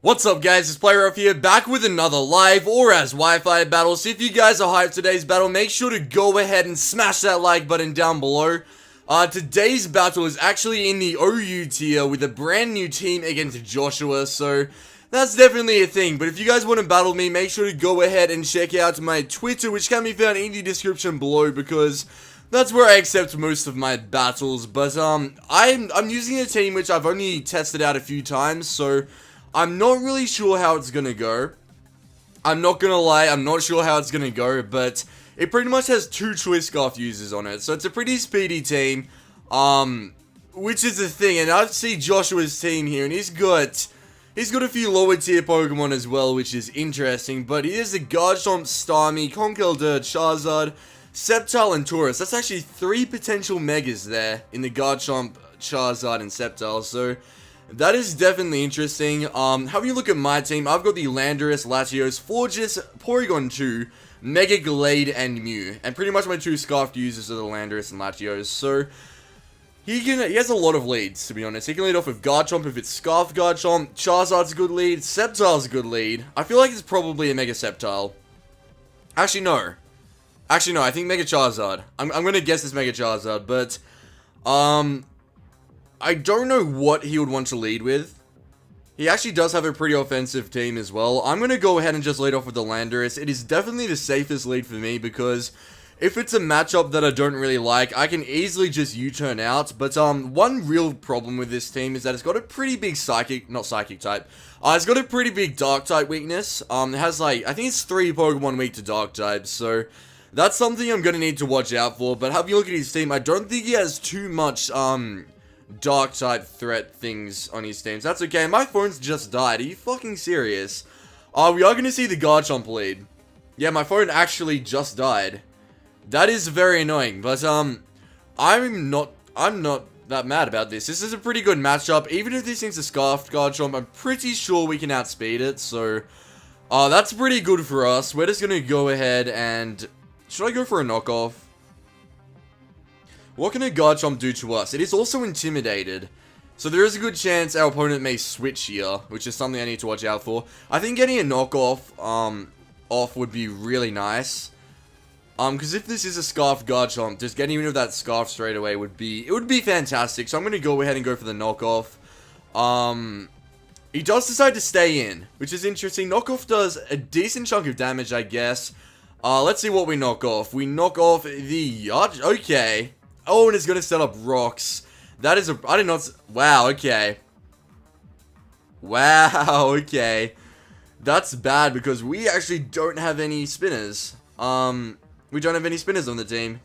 What's up guys, it's PlayRough here, back with another live ORAS Wi-Fi battle. So if you guys are hyped for today's battle, make sure to go ahead and smash that like button down below. Today's battle is actually in the OU tier with a brand new team against Joshua, so that's definitely a thing. But if you guys want to battle me, make sure to go ahead and check out my Twitter, which can be found in the description below, because that's where I accept most of my battles. But I'm using a team which I've only tested out a few times, so I'm not really sure how it's gonna go. I'm not gonna lie, I'm not sure how it's gonna go, but it pretty much has 2 choice scarf users on it, so it's a pretty speedy team, which is the thing. And I see Joshua's team here, and he's got a few lower tier Pokemon as well, which is interesting. But he has a Garchomp, Starmie, Conkeldurr, Charizard, Sceptile, and Tauros. That's actually 3 potential Megas there in the Garchomp, Charizard, and Sceptile, so that is definitely interesting. Have you look at my team, I've got the Landorus, Latios, Forgis, Porygon 2, Mega Glade, and Mew. And pretty much my 2 Scarfed users are the Landorus and Latios. So he has a lot of leads, to be honest. He can lead off with Garchomp if it's Scarfed Garchomp. Charizard's a good lead. Sceptile's a good lead. I feel like it's probably a Mega Sceptile. Actually, no. I think Mega Charizard. I'm gonna guess it's Mega Charizard, but I don't know what he would want to lead with. He actually does have a pretty offensive team as well. I'm going to go ahead and just lead off with the Landorus. It is definitely the safest lead for me, because if it's a matchup that I don't really like, I can easily just U-turn out. But one real problem with this team is that it's got a pretty big type. It's got a pretty big dark type weakness. It has like, I think it's 3 Pokemon weak to dark types, so that's something I'm going to need to watch out for. But have you look at his team, I don't think he has too much dark type threat things on his teams. That's okay. My phone's just died. Are you fucking serious? We are going to see the Garchomp lead. Yeah, my phone actually just died. That is very annoying, but I'm not that mad about this. This is a pretty good matchup. Even if this thing's a Scarfed Garchomp, I'm pretty sure we can outspeed it, so that's pretty good for us. We're just going to go ahead and should I go for a knockoff? What can a Garchomp do to us? It is also intimidated, so there is a good chance our opponent may switch here, which is something I need to watch out for. I think getting a knockoff off would be really nice. Because if this is a Scarf Garchomp, just getting rid of that Scarf straight away would be fantastic. So I'm going to go ahead and go for the knockoff. He does decide to stay in, which is interesting. Knockoff does a decent chunk of damage, I guess. Let's see what we knock off. We knock off the Yacht. Okay. Oh, and it's going to set up rocks. That is I did not... Wow, okay. Wow, okay. That's bad because we actually don't have any spinners. We don't have any spinners on the team,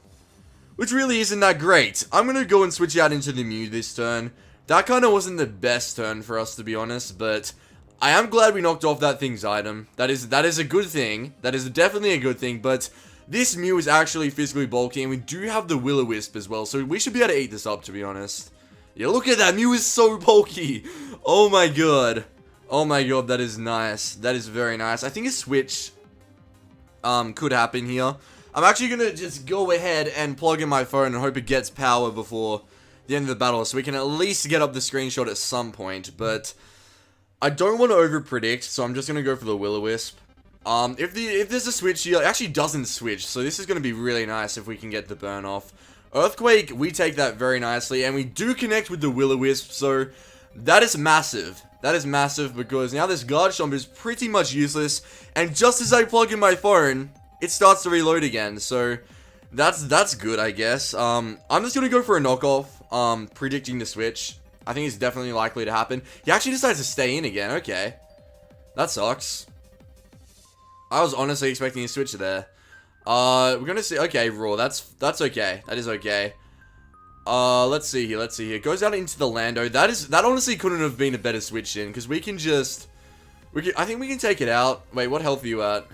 which really isn't that great. I'm going to go and switch out into the Mew this turn. That kind of wasn't the best turn for us, to be honest, but I am glad we knocked off that thing's item. That is a good thing. That is definitely a good thing, but this Mew is actually physically bulky, and we do have the Will-O-Wisp as well, so we should be able to eat this up, to be honest. Yeah, look at that. Mew is so bulky. Oh my god. Oh my god, that is nice. That is very nice. I think a switch could happen here. I'm actually going to just go ahead and plug in my phone and hope it gets power before the end of the battle, so we can at least get up the screenshot at some point, but I don't want to over-predict, so I'm just going to go for the Will-O-Wisp. If there's a switch here, it actually doesn't switch, so this is going to be really nice if we can get the burn off. Earthquake, we take that very nicely, and we do connect with the Will-O-Wisp, so that is massive. That is massive, because now this Garchomp is pretty much useless, and just as I plug in my phone, it starts to reload again, so that's good, I guess. I'm just going to go for a knockoff, predicting the switch. I think it's definitely likely to happen. He actually decides to stay in again, okay. That sucks. I was honestly expecting a switch there. We're gonna see. Okay, Raw. That's okay. That is okay. Let's see here. It goes out into the Lando. That honestly couldn't have been a better switch in, because we can just. I think we can take it out. Wait, what health are you at?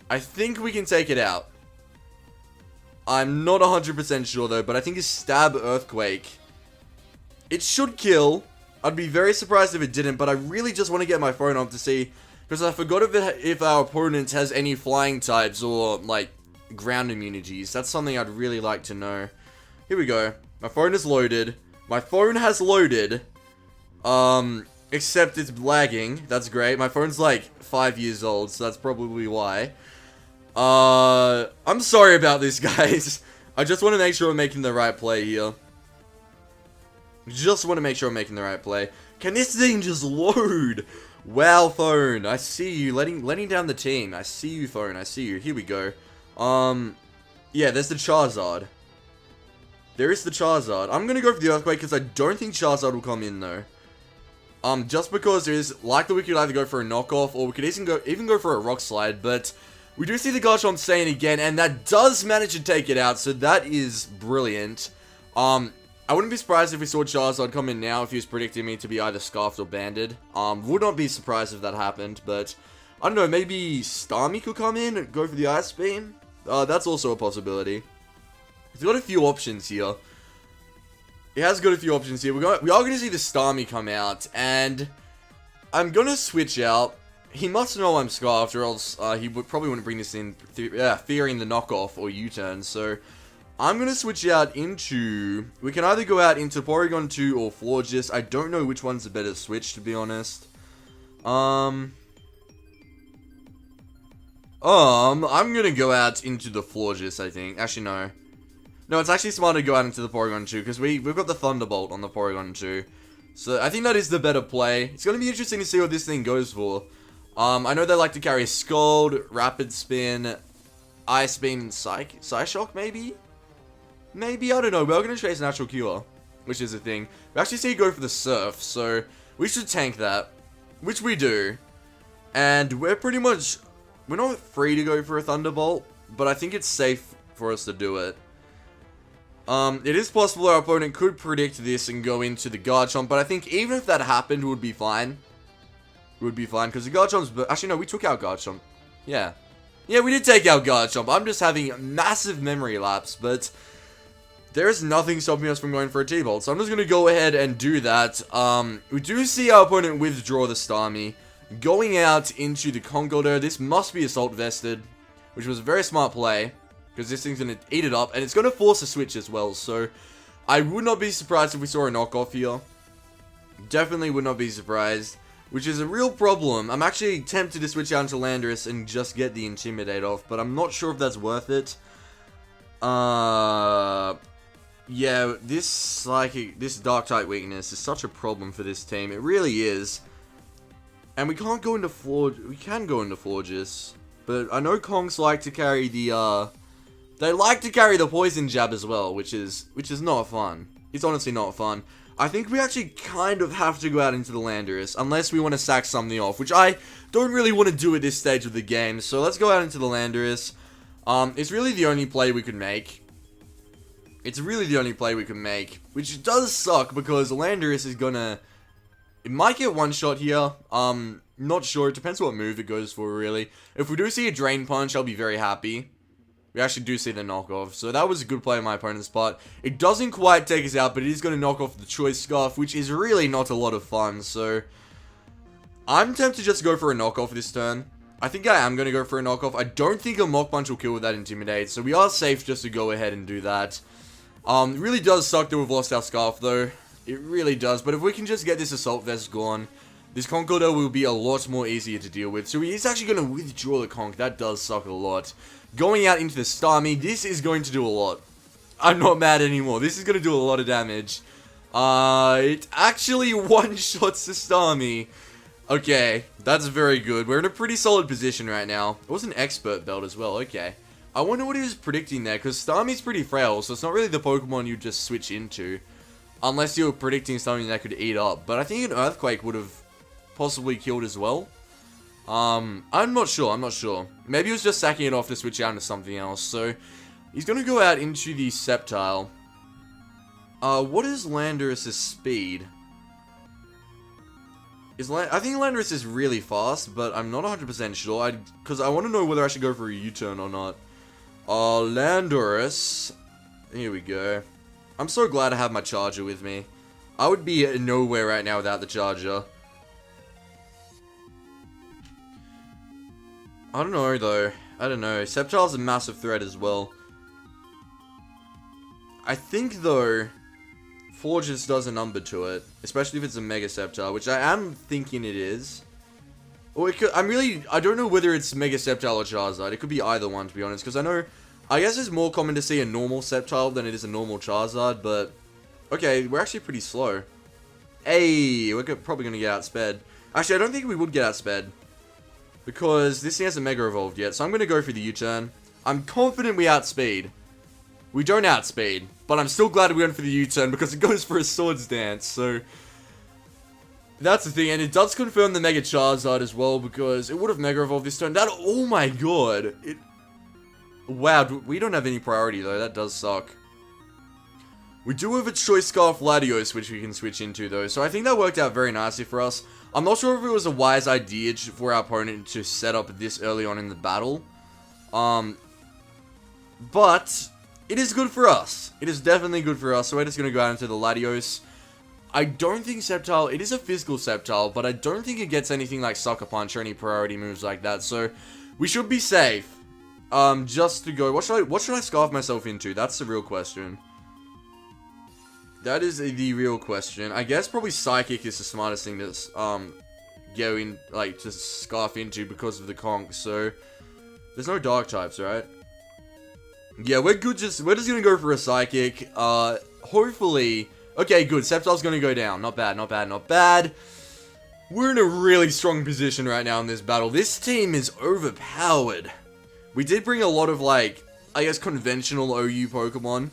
I think we can take it out. I'm not 100% sure though, but I think a Stab Earthquake, it should kill. I'd be very surprised if it didn't, but I really just want to get my phone on to see. Because I forgot if our opponent has any flying types or, like, ground immunities. That's something I'd really like to know. Here we go. My phone is loaded. My phone has loaded. Except it's lagging. That's great. My phone's like 5 years old, so that's probably why. I'm sorry about this, guys. I just want to make sure I'm making the right play here. Just want to make sure I'm making the right play. Can this thing just load? Wow, phone. I see you letting down the team. I see you, phone. I see you. Here we go. Yeah, there's the Charizard. There is the Charizard. I'm gonna go for the Earthquake because I don't think Charizard will come in though. Just because there is likely we could either go for a knockoff or we could even go for a Rock Slide, but we do see the Garchomp staying again, and that does manage to take it out, so that is brilliant. I wouldn't be surprised if we saw Charizard come in now if he was predicting me to be either Scarfed or Banded. Would not be surprised if that happened, but I don't know, maybe Starmie could come in and go for the Ice Beam? That's also a possibility. He's got a few options here. He has got a few options here. We are going to see the Starmie come out, and I'm going to switch out. He must know I'm Scarfed, or else he probably wouldn't bring this in fearing the knockoff or U-turn, so I'm going to switch out into... We can either go out into Porygon 2 or Florges. I don't know which one's the better switch, to be honest. I'm going to go out into the Florges, I think. Actually, no. No, it's actually smarter to go out into the Porygon 2, because we've got the Thunderbolt on the Porygon 2. So, I think that is the better play. It's going to be interesting to see what this thing goes for. I know they like to carry Scald, Rapid Spin, Ice Beam, and Psyshock, maybe? Maybe, I don't know. We're going to chase Natural Cure, which is a thing. We actually see you go for the Surf, so we should tank that, which we do. And we're pretty much... We're not free to go for a Thunderbolt, but I think it's safe for us to do it. It is possible our opponent could predict this and go into the Garchomp, but I think even if that happened, it would be fine. It would be fine, because the Garchomp's... Actually, no, we took out Garchomp. Yeah. Yeah, we did take out Garchomp. I'm just having a massive memory lapse, but there's nothing stopping us from going for a T-Bolt, so I'm just going to go ahead and do that. We do see our opponent withdraw the Starmie. Going out into the Conkeldurr, this must be Assault Vested, which was a very smart play, because this thing's going to eat it up, and it's going to force a switch as well, so I would not be surprised if we saw a knockoff here. Definitely would not be surprised, which is a real problem. I'm actually tempted to switch out into Landorus and just get the Intimidate off, but I'm not sure if that's worth it. Yeah, this Dark-type weakness is such a problem for this team. It really is. And we can't go into we can go into Florges, but I know Kongs like to carry the, they like to carry the Poison Jab as well, which is not fun. It's honestly not fun. I think we actually kind of have to go out into the Landorus, unless we want to sack something off, which I don't really want to do at this stage of the game, so let's go out into the Landorus. It's really the only play we could make. It's really the only play we can make, which does suck, because Landorus is gonna... It might get one shot here. Not sure. It depends what move it goes for, really. If we do see a Drain Punch, I'll be very happy. We actually do see the knockoff. So that was a good play on my opponent's part. It doesn't quite take us out, but it is going to knock off the Choice Scarf, which is really not a lot of fun. So I'm tempted just to go for a knockoff this turn. I think I am going to go for a knockoff. I don't think a Mach Punch will kill with that Intimidate. So we are safe just to go ahead and do that. It really does suck that we've lost our Scarf, though. It really does, but if we can just get this Assault Vest gone, this Conkeldurr will be a lot more easier to deal with. So he is actually going to withdraw the Conk. That does suck a lot. Going out into the Starmie, this is going to do a lot. I'm not mad anymore. This is going to do a lot of damage. It actually one-shots the Starmie. Okay, that's very good. We're in a pretty solid position right now. It was an Expert Belt as well, okay. I wonder what he was predicting there, because Starmie's pretty frail, so it's not really the Pokemon you just switch into. Unless you were predicting something that could eat up. But I think an Earthquake would have possibly killed as well. I'm not sure, Maybe he was just sacking it off to switch out into something else. So, he's going to go out into the Sceptile. What is Landorus' speed? I think Landorus is really fast, but I'm not 100% sure. Because I want to know whether I should go for a U-turn or not. Landorus. Here we go. I'm so glad I have my charger with me. I would be nowhere right now without the charger. I don't know, though. I don't know. Sceptile's a massive threat as well. I think, though, Fortress does a number to it, especially if it's a Mega Sceptile, which I am thinking it is. Or it could, I don't know whether it's Mega Sceptile or Charizard. It could be either one, to be honest, because I guess it's more common to see a normal Sceptile than it is a normal Charizard, but okay, we're actually pretty slow. Hey, we're probably going to get outsped. Actually, I don't think we would get outsped, because this thing hasn't Mega Evolved yet, so I'm going to go for the U-turn. I'm confident we outspeed. We don't outspeed, but I'm still glad we went for the U-turn, because it goes for a Swords Dance, so that's the thing, and it does confirm the Mega Charizard as well, because it would have Mega Evolved this turn. Oh my god, wow, we don't have any priority though, that does suck. We do have a Choice Scarf Latios, which we can switch into though, so I think that worked out very nicely for us. I'm not sure if it was a wise idea for our opponent to set up this early on in the battle. But it is good for us. It is definitely good for us, so we're just going to go out into the Latios. I don't think Sceptile, it is a physical Sceptile, but I don't think it gets anything like Sucker Punch or any priority moves like that, so we should be safe. Just to go, what should I scarf myself into? That's the real question. That is the real question. I guess probably Psychic is the smartest thing to, go in, like, to scarf into because of the conch, so there's no Dark types, right? Yeah, we're good, we're just gonna go for a Psychic, hopefully, okay, good, Sceptile's gonna go down, not bad, not bad, not bad. We're in a really strong position right now in this battle. This team is overpowered. We did bring a lot of, like, I guess conventional OU Pokemon,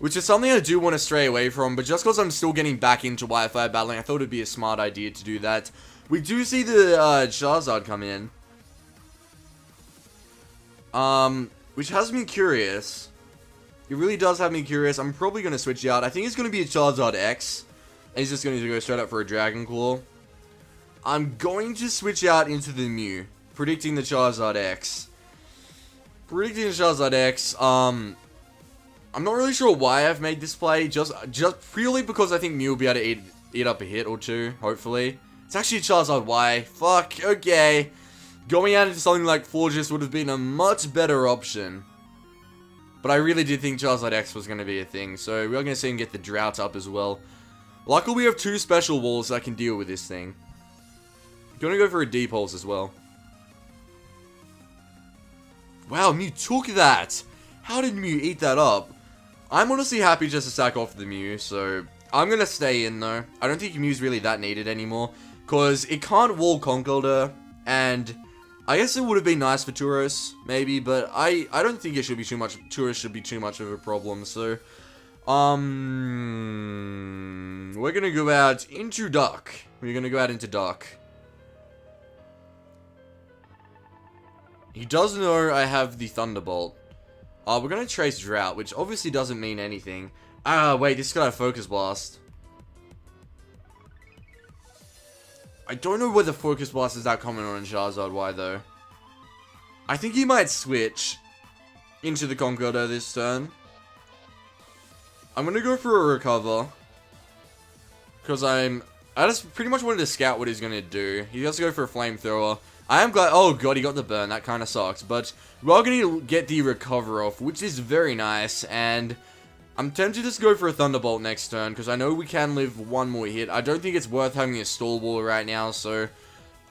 which is something I do want to stray away from, but just because I'm still getting back into Wi-Fi battling, I thought it'd be a smart idea to do that. We do see the Charizard come in, which has me curious. It really does have me curious. I'm probably going to switch out. I think it's going to be a Charizard X, and he's just going to go straight up for a Dragon Claw. I'm going to switch out into the Mew, predicting the Charizard X. Predicting the Charizard X, I'm not really sure why I've made this play, just purely because I think Mew will be able to eat up a hit or two, hopefully. It's actually a Charizard Y. Fuck, okay. Going out into something like Fortress would have been a much better option. But I really did think Charizard X was going to be a thing, so we're going to see him get the Drought up as well. Luckily we have two special walls that can deal with this thing. Going to go for a Deep Pulse as well. Wow, Mew took that! How did Mew eat that up? I'm honestly happy just to sack off the Mew, so I'm going to stay in though. I don't think Mew's really that needed anymore, because it can't wall Conkeldurr, and I guess it would have been nice for Tauros, maybe, but I don't think it should be too much, Tauros should be too much of a problem, so, we're going to go out into Dark. We're going to go out into Dark. He does know I have the Thunderbolt. We're going to Trace Drought, which obviously doesn't mean anything. Wait, this got a Focus Blast. I don't know whether Focus Blast is that common on Charizard Y, though. I think he might switch into the Conkeldurr this turn. I'm going to go for a Recover. Because I just pretty much wanted to scout what he's going to do. He has to go for a Flamethrower. I am glad, oh god, he got the burn, that kind of sucks, but we are going to get the Recover off, which is very nice, and I'm tempted to just go for a Thunderbolt next turn, because I know we can live one more hit. I don't think it's worth having a Stall Wall right now, so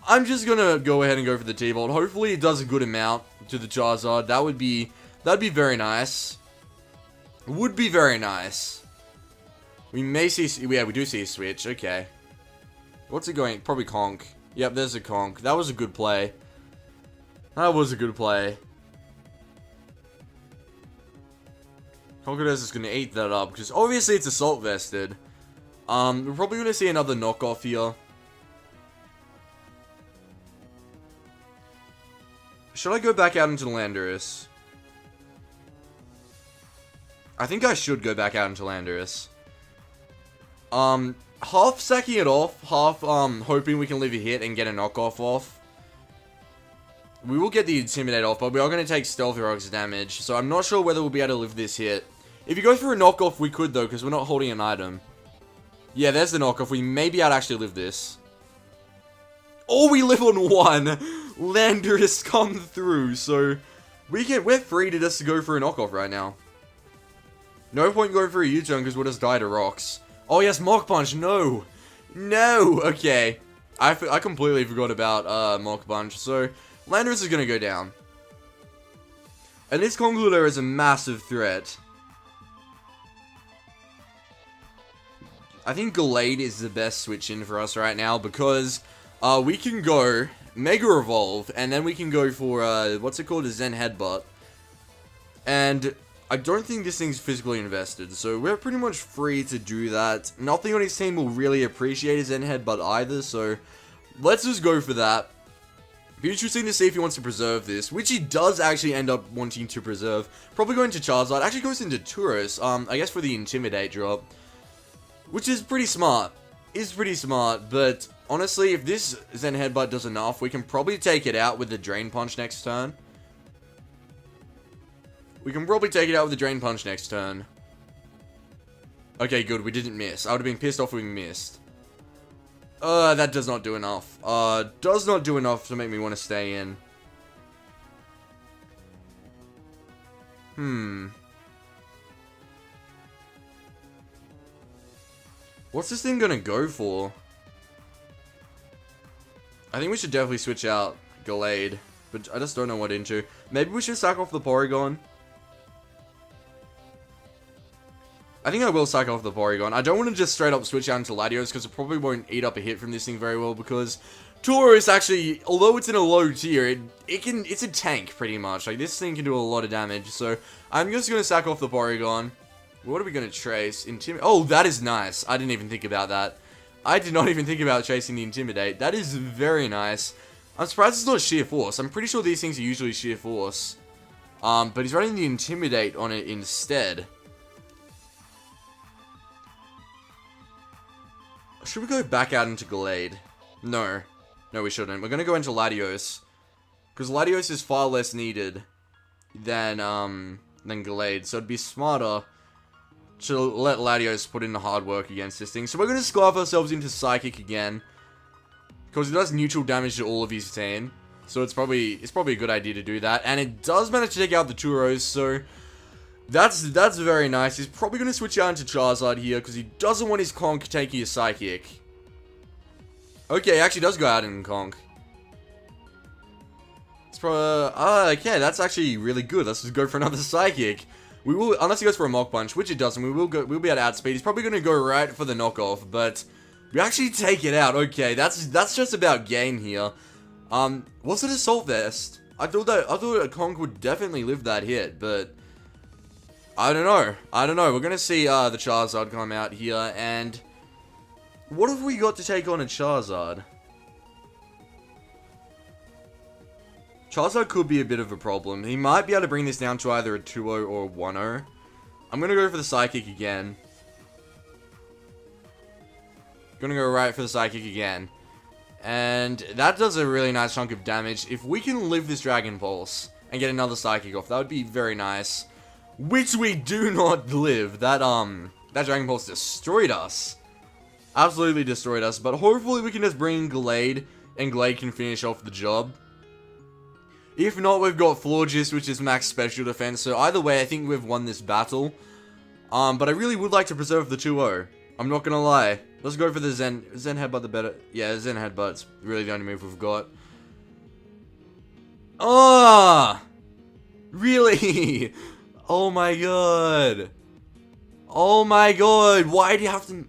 I'm just going to go ahead and go for the T-Bolt. Hopefully it does a good amount to the Charizard. That'd be very nice. Would be very nice. We may see, yeah, we do see a switch, okay. What's it going? Probably Conk. Yep, there's a Conk. That was a good play. That was a good play. Conkeldurr is going to eat that up, because obviously it's Assault Vested. We're probably going to see another knockoff here. Should I go back out into Landorus? I think I should go back out into Landorus. Half sacking it off, half hoping we can live a hit and get a knockoff off. We will get the Intimidate off, but we are going to take Stealthy Rock's damage, so I'm not sure whether we'll be able to live this hit. If you go for a knockoff, we could though, because we're not holding an item. Yeah, there's the knockoff. We may be able to actually live this. Oh, we live on one! Landorus come through, so we're free to just go for a knockoff right now. No point going for a U-turn because we'll just die to rocks. Oh yes, Mach Punch, no! No! Okay. I completely forgot about Mach Punch, so Landorus is gonna go down. And this Conkeldurr is a massive threat. I think Gallade is the best switch in for us right now because we can go Mega Evolve and then we can go for what's it called, a Zen Headbutt. And I don't think this thing's physically invested, so we're pretty much free to do that. Nothing on his team will really appreciate his Zen Headbutt either, so let's just go for that. Be interesting to see if he wants to preserve this, which he does actually end up wanting to preserve. Probably going to Charizard. Actually goes into Tauros, I guess for the Intimidate drop. Which is pretty smart. Is pretty smart, but honestly, if this Zen Headbutt does enough, we can probably take it out with the Drain Punch next turn. We can probably take it out with the Drain Punch next turn. Okay, good, we didn't miss. I would have been pissed off if we missed. That does not do enough. Does not do enough to make me want to stay in. What's this thing gonna go for? I think we should definitely switch out Gallade, but I just don't know what into. Maybe we should sack off the Porygon. I think I will sack off the Porygon. I don't want to just straight up switch out into Latios because it probably won't eat up a hit from this thing very well because Tauros actually, although it's in a low tier, it's a tank pretty much. Like this thing can do a lot of damage. So I'm just gonna sack off the Porygon. What are we gonna trace? Oh, that is nice. I didn't even think about that. I did not even think about chasing the Intimidate. That is very nice. I'm surprised it's not Sheer Force. I'm pretty sure these things are usually Sheer Force. But he's running the Intimidate on it instead. Should we go back out into Gallade? No. No, we shouldn't. We're gonna go into Latios. Because Latios is far less needed than Gallade. So it'd be smarter to let Latios put in the hard work against this thing. So we're gonna scarf ourselves into Psychic again. Because it does neutral damage to all of his team. So it's probably a good idea to do that. And it does manage to take out the Tauros, so that's very nice. He's probably going to switch out into Charizard here because he doesn't want his Conk taking his Psychic. Okay, he actually does go out in Conk. It's probably... okay, that's actually really good. Let's just go for another Psychic. We will, unless he goes for a Mach Punch, which it doesn't, we'll be at outspeed. He's probably going to go right for the knockoff, but we actually take it out. Okay, that's just about game here. Was it Assault Vest? I thought a Conk would definitely live that hit, but I don't know. We're gonna see the Charizard come out here, and what have we got to take on a Charizard? Charizard could be a bit of a problem. He might be able to bring this down to either a 2-0 or a 1-0. I'm gonna go for the Psychic again. Gonna go right for the Psychic again. And that does a really nice chunk of damage. If we can live this Dragon Pulse and get another Psychic off, that would be very nice. Which we do not live. That Dragon Pulse destroyed us. Absolutely destroyed us. But hopefully we can just bring Gallade, and Gallade can finish off the job. If not, we've got Florges, which is max special defense. So either way, I think we've won this battle. But I really would like to preserve the 2-0. I'm not gonna lie. Let's go for the Zen Headbutt, the better. Yeah, Zen Headbutt's really the only move we've got. Ah! Really? Oh my god. Oh my god. Why do you have to...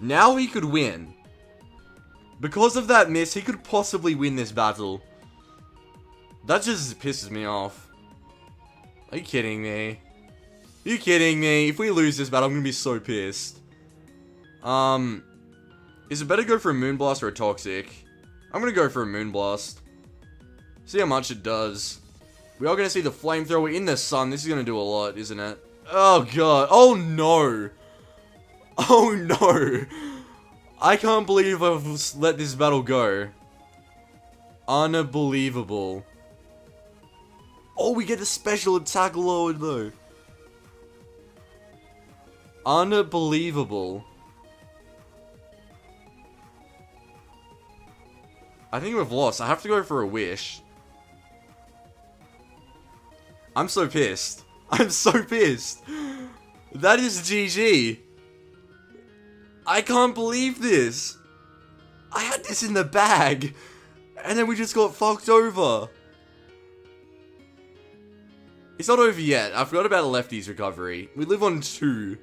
Now he could win. Because of that miss, he could possibly win this battle. That just pisses me off. Are you kidding me? Are you kidding me? If we lose this battle, I'm gonna be so pissed. Is it better to go for a Moonblast or a Toxic? I'm gonna go for a Moonblast. See how much it does. We are gonna see the Flamethrower in the sun. This is gonna do a lot, isn't it? Oh god. Oh no. Oh no. I can't believe I've let this battle go. Unbelievable. Oh, we get a special attack lowered though. Unbelievable. I think we've lost. I have to go for a Wish. I'm so pissed. I'm so pissed. That is GG. I can't believe this. I had this in the bag, and then we just got fucked over. It's not over yet. I forgot about Lefty's recovery. We live on 2.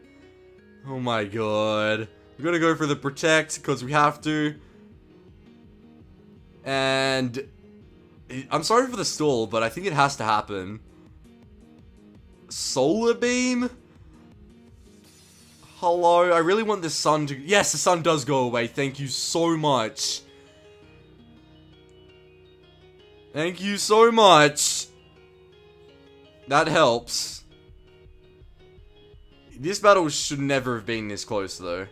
Oh my god. We're gonna go for the protect, because we have to. And I'm sorry for the stall, but I think it has to happen. Solar beam? Hello, I really want the sun to... Yes, the sun does go away. Thank you so much. Thank you so much. That helps. This battle should never have been this close, though.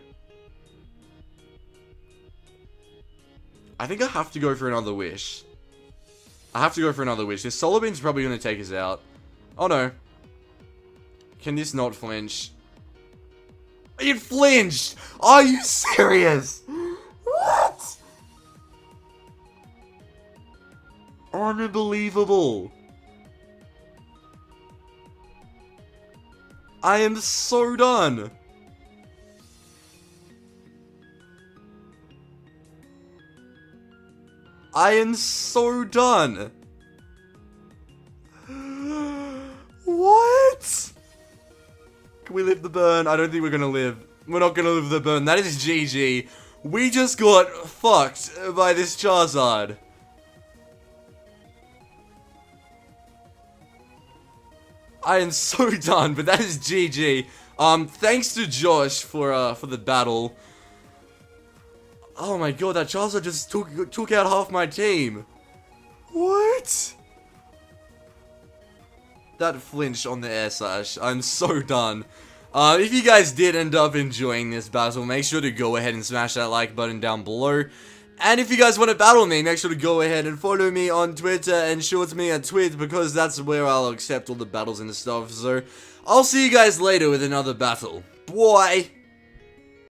I think I have to go for another wish. I have to go for another wish. This solar beam's probably going to take us out. Oh, no. Can this not flinch? It flinched! Are you serious? What? Unbelievable. I am so done. I am so done. What? Can we live the burn? I don't think we're gonna live. We're not gonna live the burn. That is GG. We just got fucked by this Charizard. I am so done, but that is GG. Thanks to Josh for the battle. Oh my god, that Charizard just took out half my team. What? That flinch on the air slash. I'm so done. If you guys did end up enjoying this battle, make sure to go ahead and smash that like button down below. And if you guys want to battle me, make sure to go ahead and follow me on Twitter and short me a tweet, because that's where I'll accept all the battles and stuff. So, I'll see you guys later with another battle. Bye!